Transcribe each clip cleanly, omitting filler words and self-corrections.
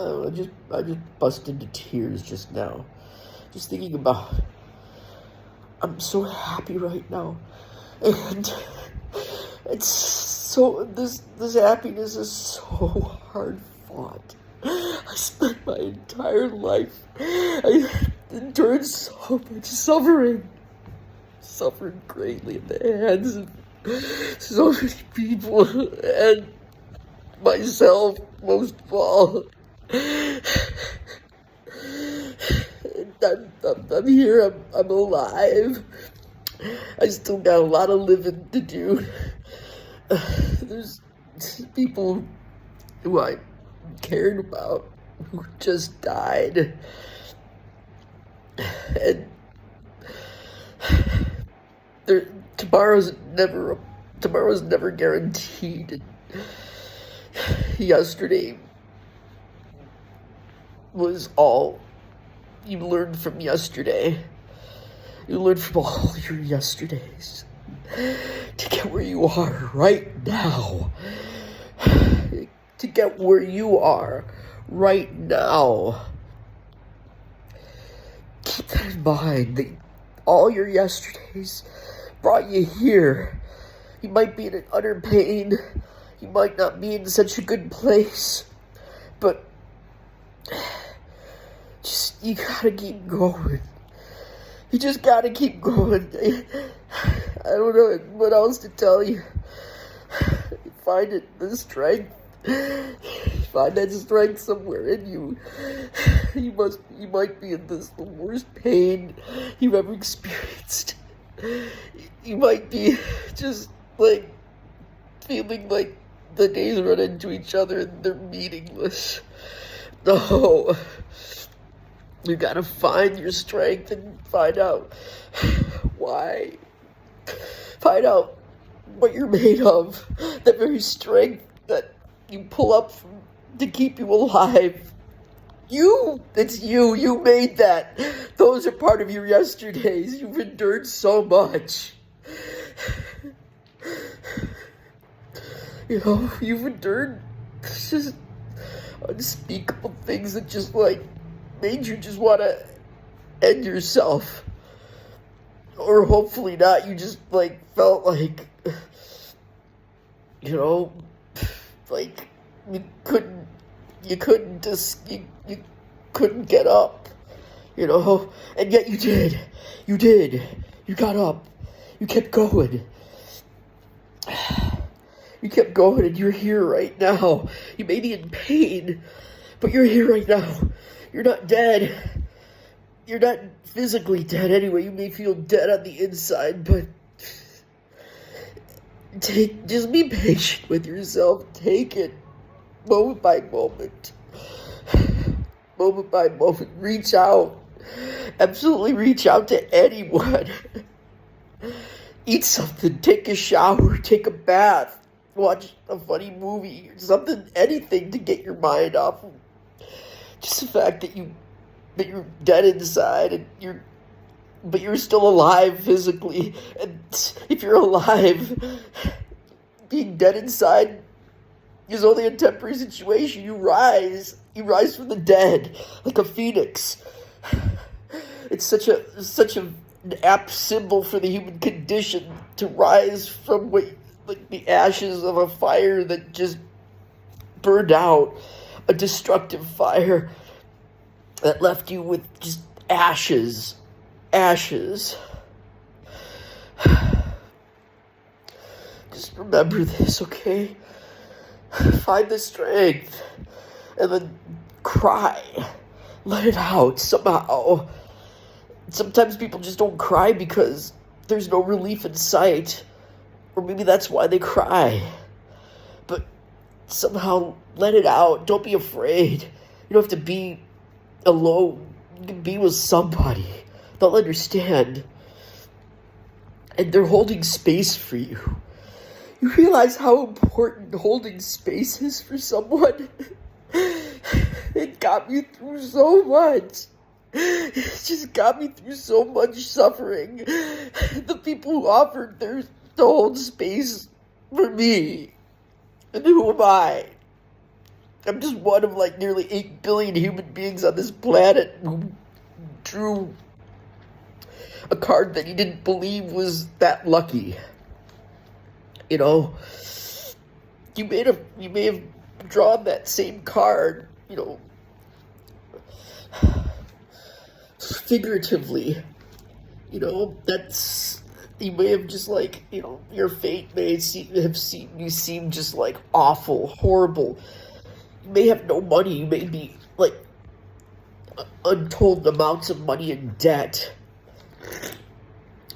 I just busted into tears just now. Just thinking about, I'm so happy right now. And this happiness is so hard fought. I spent my entire life, I endured so much suffering greatly at the hands of so many people, and myself most of all. I'm here, I'm alive. I still got a lot of living to do. There's people who I cared about who just died. And tomorrow's never guaranteed. Yesterday was all you learned from yesterday. You learned from all your yesterdays to get where you are right now. To get where you are right now. Keep that in mind, that all your yesterdays brought you here. You might be in an utter pain. You might not be in such a good place. But you gotta keep going. You just gotta keep going. I don't know what else to tell you. Find the strength. Find that strength somewhere in you. You might be in the worst pain you've ever experienced. You might be just like feeling like the days run into each other and they're meaningless. No. You gotta find your strength and find out why. Find out what you're made of. That very strength that you pull up to keep you alive. It's you. You made that. Those are part of your yesterdays. You've endured so much. You've endured just unspeakable things that just made you just want to end yourself. Or hopefully not. You just felt like you couldn't get up, and yet you did. You got up. You kept going. You kept going, and you're here right now. You may be in pain, but you're here right now. You're not dead. You're not physically dead anyway. You may feel dead on the inside, but just be patient with yourself. Take it moment by moment. Moment by moment. Reach out. Absolutely reach out to anyone. Eat something. Take a shower. Take a bath. Watch a funny movie or something. Anything to get your mind off of just the fact that you're dead inside but you're still alive physically. And if you're alive, being dead inside is only a temporary situation. You rise from the dead like a phoenix. It's such an apt symbol for the human condition to rise from the ashes of a fire that just burned out, a destructive fire that left you with just ashes. Just remember this, okay? Find the strength and then cry. Let it out somehow. Sometimes people just don't cry because there's no relief in sight. Or maybe that's why they cry. But somehow let it out. Don't be afraid. You don't have to be alone. You can be with somebody. They'll understand. And they're holding space for you. You realize how important holding space is for someone? It got me through so much. It just got me through so much suffering. The people who offered to hold space for me. And who am I? I'm just one of like nearly 8 billion human beings on this planet who drew a card that he didn't believe was that lucky. You know, you may have drawn that same card, figuratively. That's, you may have just like, your fate may have seen you seem just like awful, horrible. You may have no money. You may be like untold amounts of money in debt.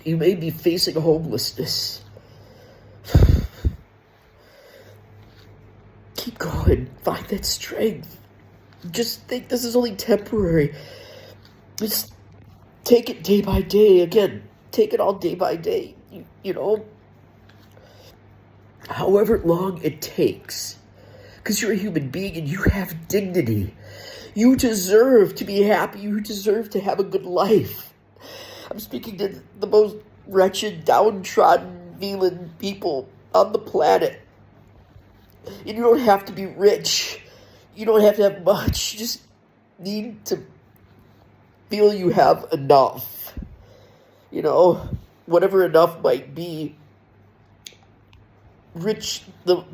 You may be facing homelessness. Keep going. Find that strength. Just think this is only temporary. Just take it day by day. Again, take it all day by day. However long it takes. Because you're a human being and you have dignity. You deserve to be happy. You deserve to have a good life. I'm speaking to the most wretched, downtrodden, kneeling people on the planet. And you don't have to be rich. You don't have to have much. You just need to feel you have enough. Whatever enough might be. Rich, the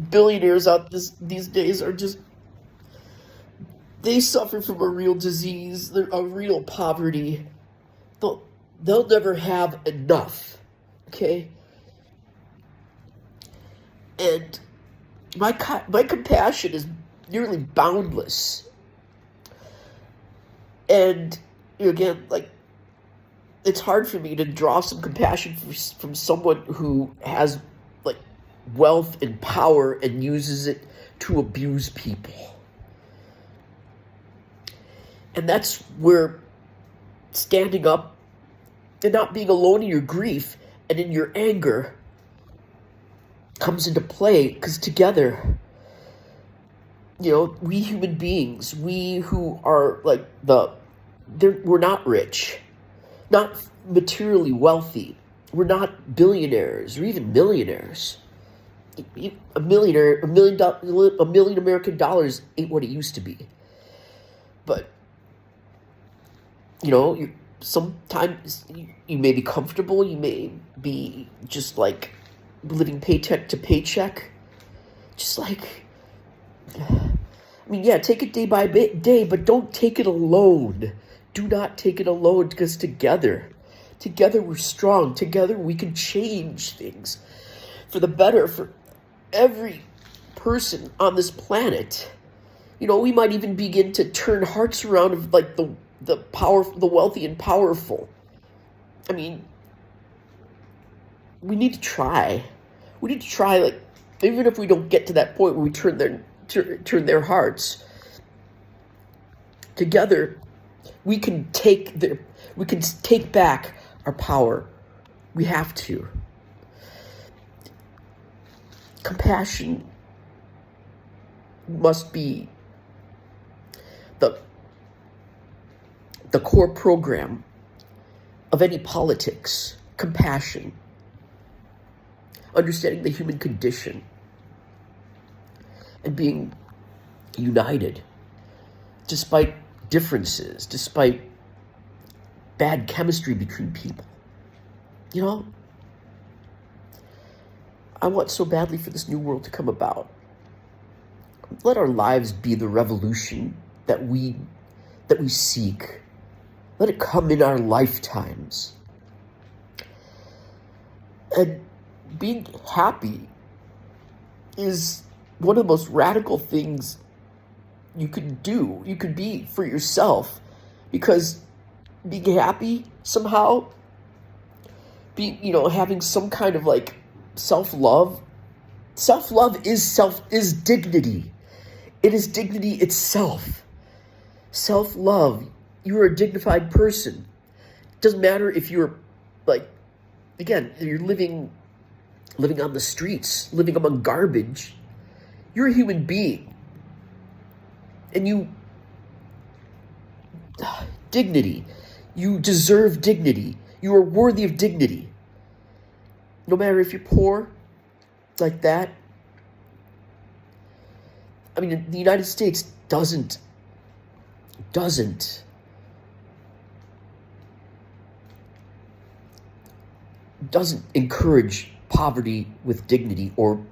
billionaires out these days are just, they suffer from a real disease, a real poverty. They'll never have enough, okay? And my compassion is nearly boundless. And again, like, it's hard for me to draw some compassion from someone who has like wealth and power and uses it to abuse people. And that's where standing up and not being alone in your grief and in your anger comes into play, because together, we human beings, we who are like we're not rich, not materially wealthy, we're not billionaires or even millionaires. A million American dollars ain't what it used to be. But sometimes you may be comfortable, you may be just like living paycheck to paycheck, just like, take it day by day, but don't take it alone. Do not take it alone, because together we're strong. Together we can change things for the better for every person on this planet. We might even begin to turn hearts around of like the powerful, the wealthy and powerful. We need to try. We need to try, like, even if we don't get to that point where we turn their hearts. Together, we can take back our power. We have to. Compassion must be the core program of any politics. Compassion. Understanding the human condition. And being united. Despite differences. Despite bad chemistry between people. I want so badly for this new world to come about. Let our lives be the revolution that we seek. Let it come in our lifetimes. And being happy is one of the most radical things you can do. You could be for yourself, because being happy somehow, having some kind of like self-love is dignity. It is dignity itself. Self-love. You're a dignified person. It doesn't matter if you're like, again, you're living on the streets, living among garbage. You're a human being. And dignity. You deserve dignity. You are worthy of dignity. No matter if you're poor, like that. I mean, the United States doesn't encourage poverty with dignity, or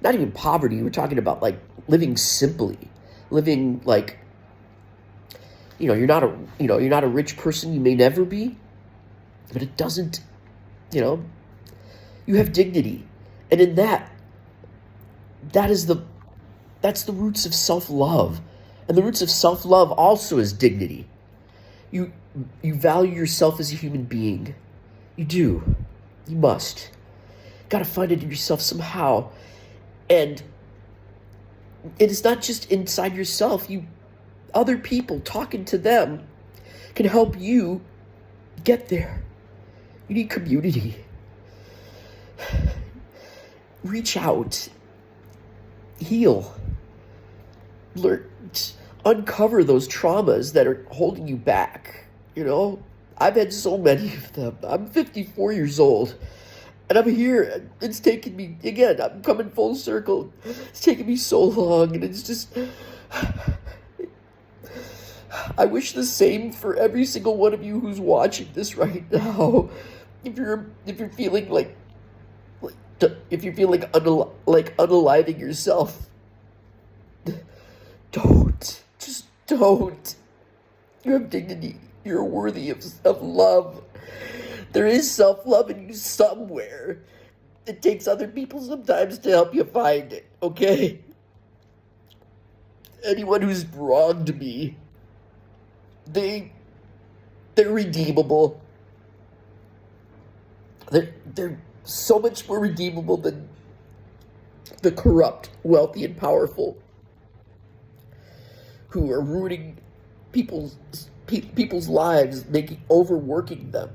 not even poverty. We're talking about like living simply, living like, you're not a rich person. You may never be, but it doesn't, you have dignity. And in that's the roots of self-love. And the roots of self-love also is dignity. You value yourself as a human being. You do. You must. Got to find it in yourself somehow. And it is not just inside yourself. Other people, talking to them can help you get there. You need community. Reach out. Heal. Learn. Uncover those traumas that are holding you back. I've had so many of them. I'm 54 years old, and I'm here. It's taken me, again, I'm coming full circle. It's taken me so long, and it's just, I wish the same for every single one of you who's watching this right now. If you're feeling like unaliving yourself, don't. You have dignity. You're worthy of love. There is self-love in you somewhere. It takes other people sometimes to help you find it, okay? Anyone who's wronged me, they're redeemable. They're so much more redeemable than the corrupt, wealthy, and powerful who are ruining people's lives, overworking them,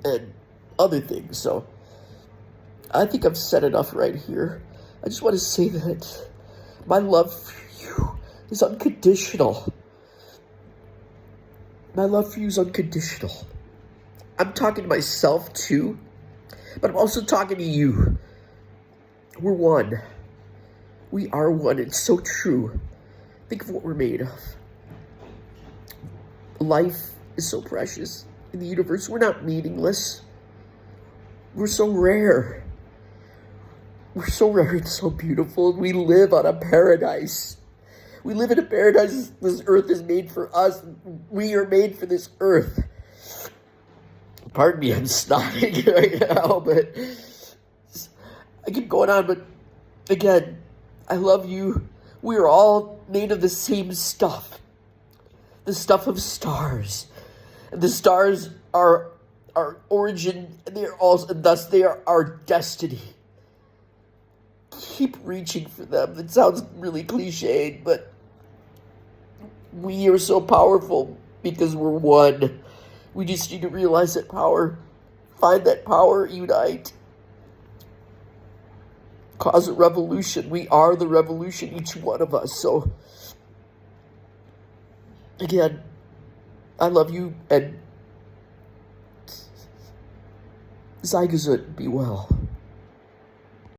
and other things. So I think I've said enough right here. I just want to say that my love for you is unconditional. My love for you is unconditional. I'm talking to myself too, but I'm also talking to you. We're one. We are one. It's so true. Think of what we're made of. Life is so precious in the universe. We're not meaningless. We're so rare. We're so rare and so beautiful. We live on a paradise. We live in a paradise. This earth is made for us. We are made for this earth. Pardon me, I'm snotting right now, but I keep going on. But again, I love you. We are all made of the same stuff. The stuff of stars. And the stars are our origin, and thus they are our destiny. Keep reaching for them. That sounds really cliched, but we are so powerful because we're one. We just need to realize that power. Find that power, unite. Cause a revolution. We are the revolution, each one of us. So, again, I love you, and sei gesund, be well.